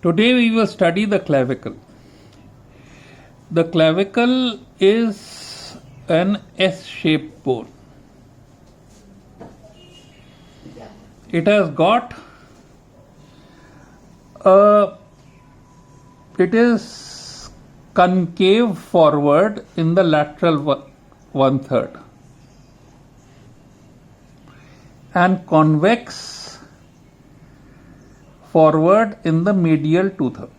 Today we will study the clavicle. The clavicle is an S-shaped bone. It has got it is concave forward in the lateral 1/3 and convex forward in the medial 2/3.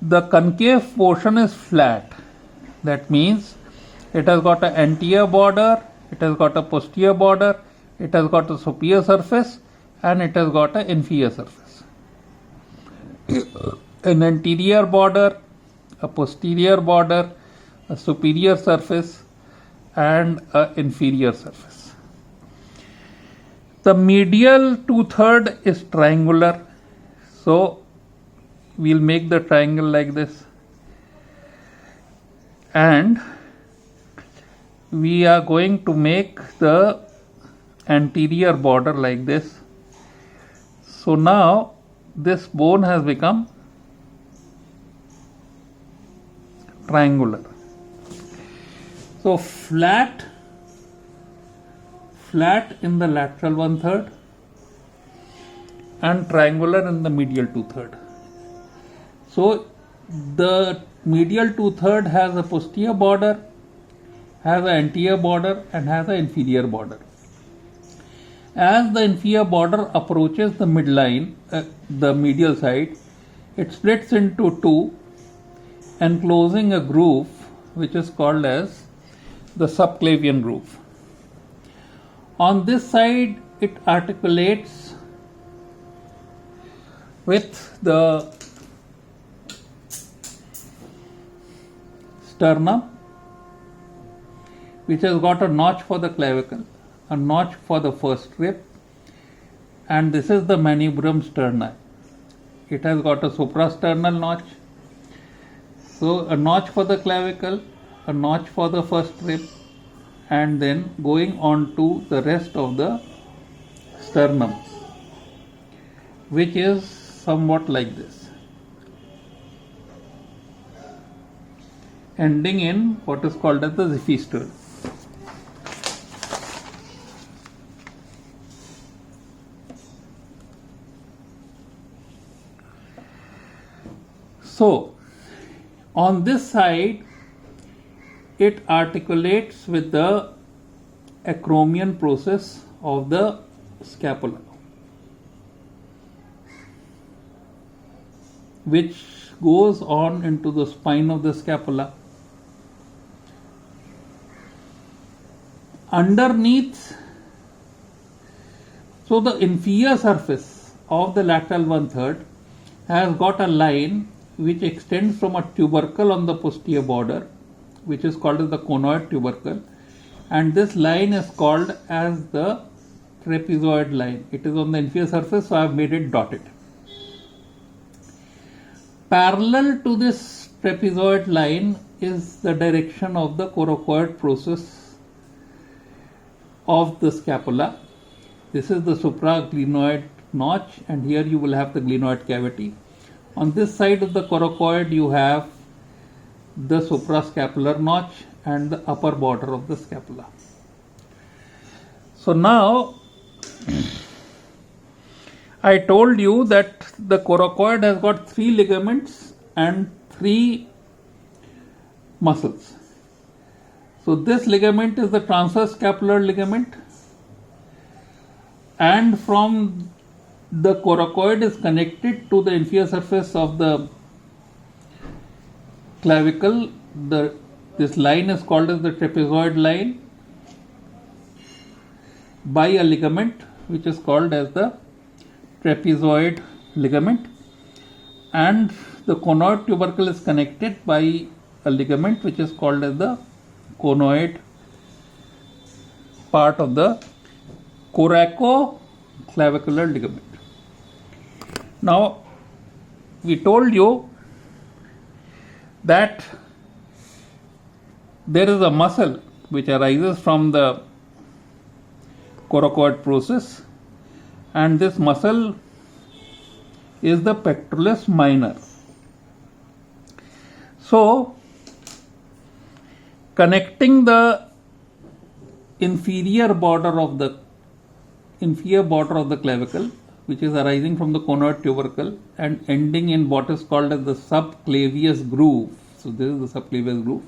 The concave portion is flat. That means it has got an anterior border, it has got a posterior border, it has got a superior surface, and it has got an inferior surface. An anterior border, a posterior border, a superior surface, and an inferior surface. The medial 2/3 is triangular, so we'll make the triangle like this, and we are going to make the anterior border like this. So now this bone has become triangular. So flat in the lateral 1/3 and triangular in the medial 2/3. So the medial 2/3 has a posterior border, has an anterior border, and has an inferior border. As the inferior border approaches the midline, the medial side, it splits into two, enclosing a groove which is called as the subclavian groove. On this side, it articulates with the sternum, which has got a notch for the clavicle, a notch for the first rib, and this is the manubrium sterni. It has got a suprasternal notch, so a notch for the clavicle, a notch for the first rib, and then going on to the rest of the sternum, which is somewhat like this, ending in what is called as the xiphistern. So on this side, it articulates with the acromion process of the scapula, which goes on into the spine of the scapula. Underneath, so the inferior surface of the lateral 1/3 has got a line which extends from a tubercle on the posterior border, which is called as the conoid tubercle, and this line is called as the trapezoid line. It is on the inferior surface, so I have made it dotted. Parallel to this trapezoid line is the direction of the coracoid process of the scapula. This is the supraglenoid notch, and here you will have the glenoid cavity. On this side of the coracoid, you have the suprascapular notch and the upper border of the scapula. So now I told you that the coracoid has got 3 ligaments and 3 muscles. So this ligament is the transverse scapular ligament, and from the coracoid is connected to the inferior surface of the clavicle. This line is called as the trapezoid line by a ligament which is called as the trapezoid ligament, and the conoid tubercle is connected by a ligament which is called as the conoid part of the coracoclavicular ligament. Now, we told you that there is a muscle which arises from the coracoid process, and this muscle is the pectoralis minor. So, connecting the inferior border of the clavicle, which is arising from the conoid tubercle and ending in what is called as the subclavius groove. So this is the subclavius groove.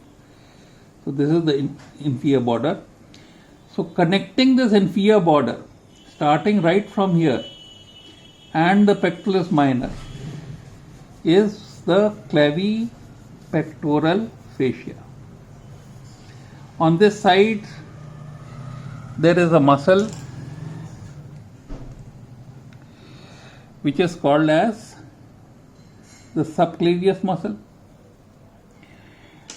So this is the inferior border. So connecting this inferior border, starting right from here, and the pectoralis minor is the clavipectoral fascia. On this side, there is a muscle which is called as the subclavius muscle,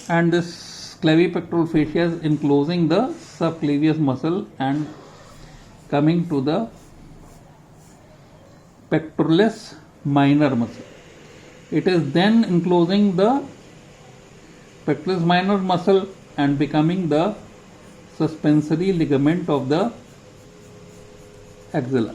and this clavipectoral fascia is enclosing the subclavius muscle and coming to the pectoralis minor muscle. It is then enclosing the pectoralis minor muscle and becoming the suspensory ligament of the axilla.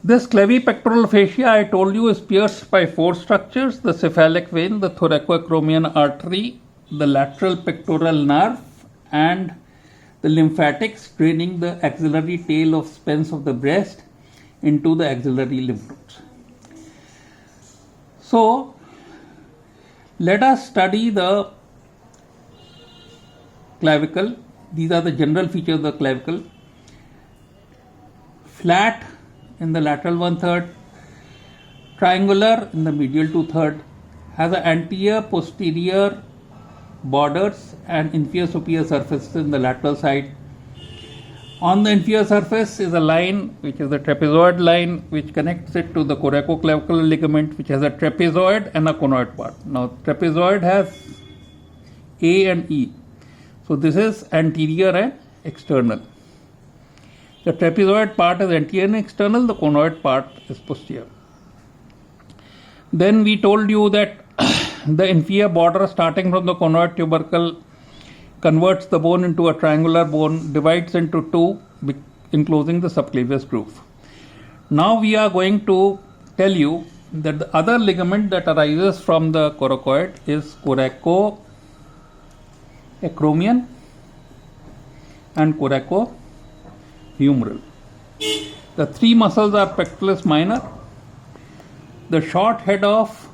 This clavipectoral fascia, I told you, is pierced by four structures: the cephalic vein, the thoracoacromion artery, the lateral pectoral nerve, and the lymphatics draining the axillary tail of spines of the breast into the axillary lymph nodes. So, let us study the clavicle. These are the general features of the clavicle. Flat in the lateral 1/3, triangular in the medial 2/3, has an anterior posterior borders and inferior superior surfaces in the lateral side. On the inferior surface is a line which is the trapezoid line, which connects it to the coracoclavicular ligament, which has a trapezoid and a conoid part. Now trapezoid has A and E. So this is anterior and external. The trapezoid part is anterior and external, the conoid part is posterior. Then we told you that the inferior border starting from the conoid tubercle converts the bone into a triangular bone, divides into two, enclosing the subclavius groove. Now we are going to tell you that the other ligament that arises from the coracoid is coracoacromion and coracohumeral. The three muscles are pectoralis minor, the short head of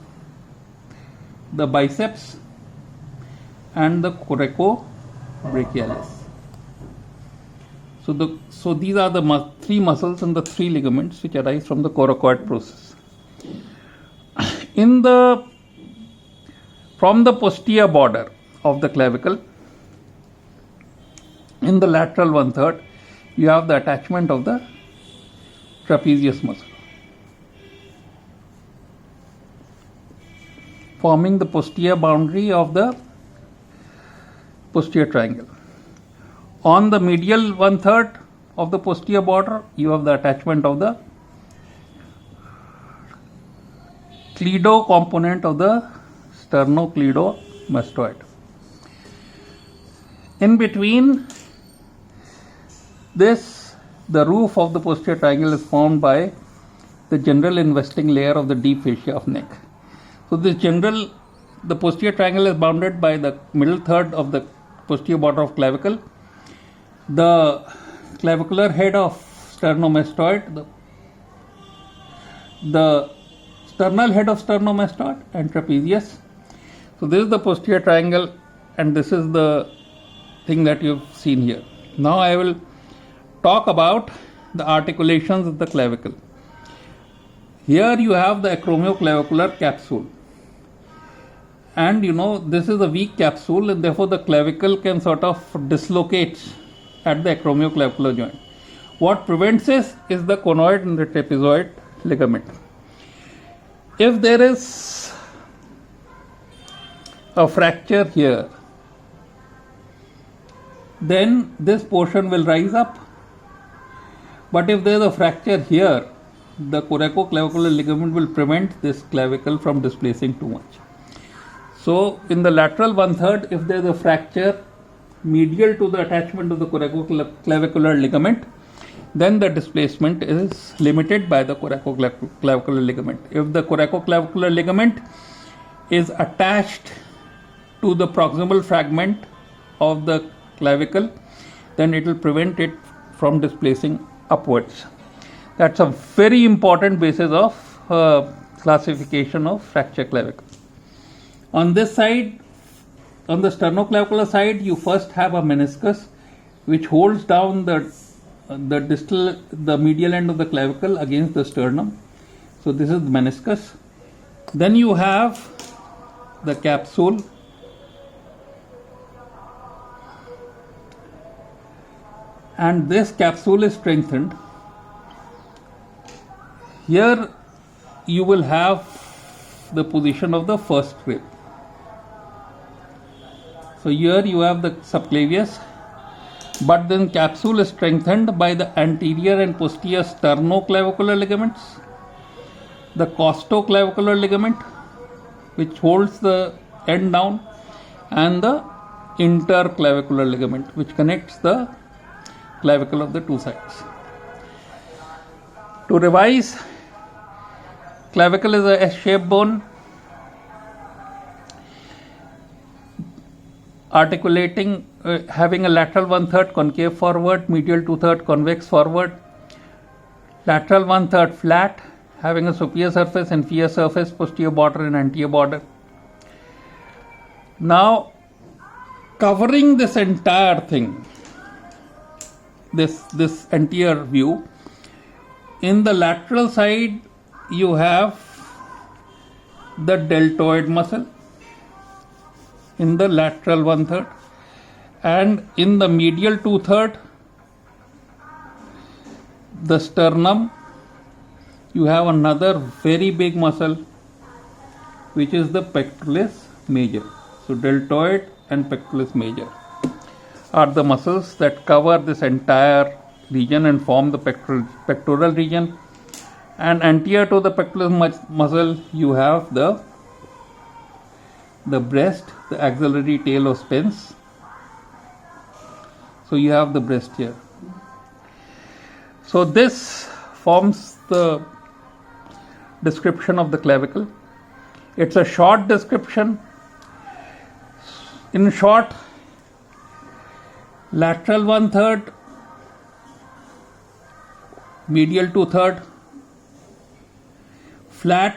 the biceps, and the coracobrachialis. So these are the three muscles and the three ligaments which arise from the coracoid process. From the posterior border of the clavicle, in the lateral 1/3, you have the attachment of the trapezius muscle, forming the posterior boundary of the posterior triangle. On the medial 1/3 of the posterior border, you have the attachment of the cleido component of the sternocleidomastoid. In between this, the roof of the posterior triangle is formed by the general investing layer of the deep fascia of neck. So the posterior triangle is bounded by the middle third of the posterior border of clavicle, the clavicular head of sternomastoid, the sternal head of sternomastoid, and trapezius. So this is the posterior triangle, and this is the thing that you've seen here. Now I will talk about the articulations of the clavicle. Here you have the acromioclavicular capsule, and this is a weak capsule, and therefore the clavicle can sort of dislocate at the acromioclavicular joint. What prevents this is the conoid and the trapezoid ligament. If there is a fracture here, then this portion will rise up. But if there is a fracture here, the coracoclavicular ligament will prevent this clavicle from displacing too much. So in the lateral 1/3, if there is a fracture medial to the attachment of the coracoclavicular ligament, then the displacement is limited by the coracoclavicular ligament. If the coracoclavicular ligament is attached to the proximal fragment of the clavicle, then it will prevent it from displacing upwards. That's a very important basis of classification of fracture clavicle. On this side, on the sternoclavicular side, you first have a meniscus which holds down the medial end of the clavicle against the sternum. So this is the meniscus. Then you have the capsule, and this capsule is strengthened. Here you will have the position of the first rib. So here you have the subclavius, but then capsule is strengthened by the anterior and posterior sternoclavicular ligaments, the costoclavicular ligament which holds the end down, and the interclavicular ligament which connects the clavicle of the two sides. To revise, clavicle is a S-shaped bone articulating, having a lateral 1/3 concave forward, medial 2/3 convex forward, lateral 1/3 flat, having a superior surface, inferior surface, posterior border and anterior border. Now, covering this entire thing, this anterior view, in the lateral side you have the deltoid muscle in the lateral 1/3, and in the medial 2/3, the sternum, you have another very big muscle which is the pectoralis major. So deltoid and pectoralis major are the muscles that cover this entire region and form the pectoral region. And anterior to the pectoralis muscle you have the breast, the axillary tail of Spence. So you have the breast here. So this forms the description of the clavicle. It's a short description. In short, lateral 1/3, medial 2/3, flat,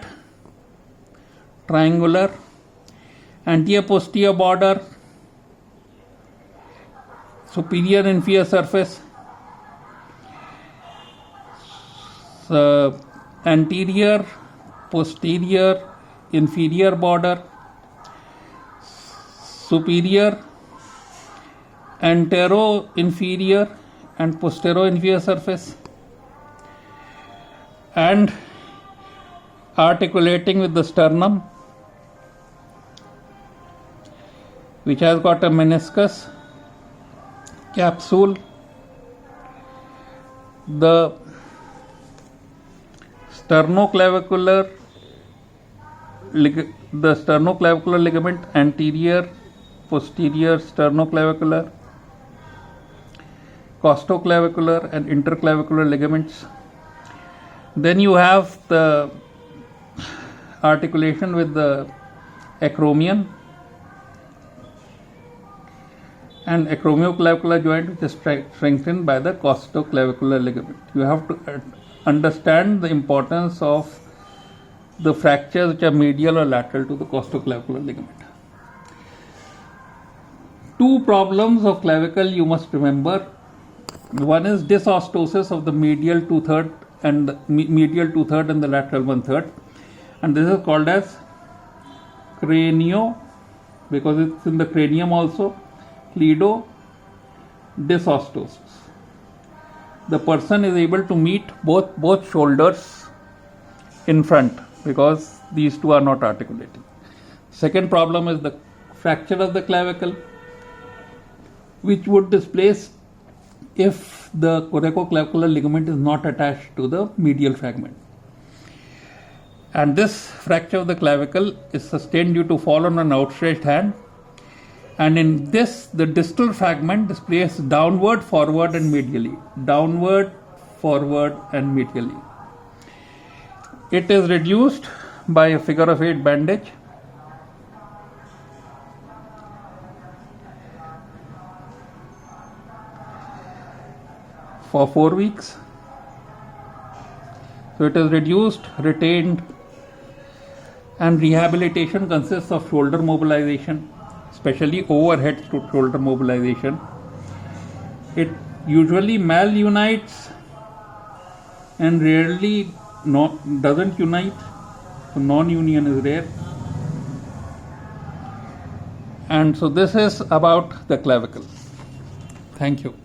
triangular, anterior posterior border, superior inferior surface, anterior, posterior, inferior border, superior, antero-inferior and posterior-inferior surface, and articulating with the sternum, which has got a meniscus, capsule, the sternoclavicular ligament, anterior, posterior sternoclavicular, costoclavicular and interclavicular ligaments. Then you have the articulation with the acromion and acromioclavicular joint, which is strengthened by the costoclavicular ligament. You have to understand the importance of the fractures which are medial or lateral to the costoclavicular ligament. Two problems of clavicle you must remember. One is dysostosis of the medial 2/3 and the lateral 1/3, and this is called as cranio, because it's in the cranium also, cleidodysostosis. The person is able to meet both shoulders in front because these two are not articulating. Second problem is the fracture of the clavicle, which would displace if the coracoclavicular ligament is not attached to the medial fragment. And this fracture of the clavicle is sustained due to fall on an outstretched hand. And in this, the distal fragment displays downward, forward, and medially. Downward, forward, and medially. It is reduced by a figure of 8 bandage. For 4 weeks. So it is reduced, retained, and rehabilitation consists of shoulder mobilization, especially overhead shoulder mobilization. It usually malunites and rarely doesn't unite, so non-union is rare. And so this is about the clavicle. Thank you.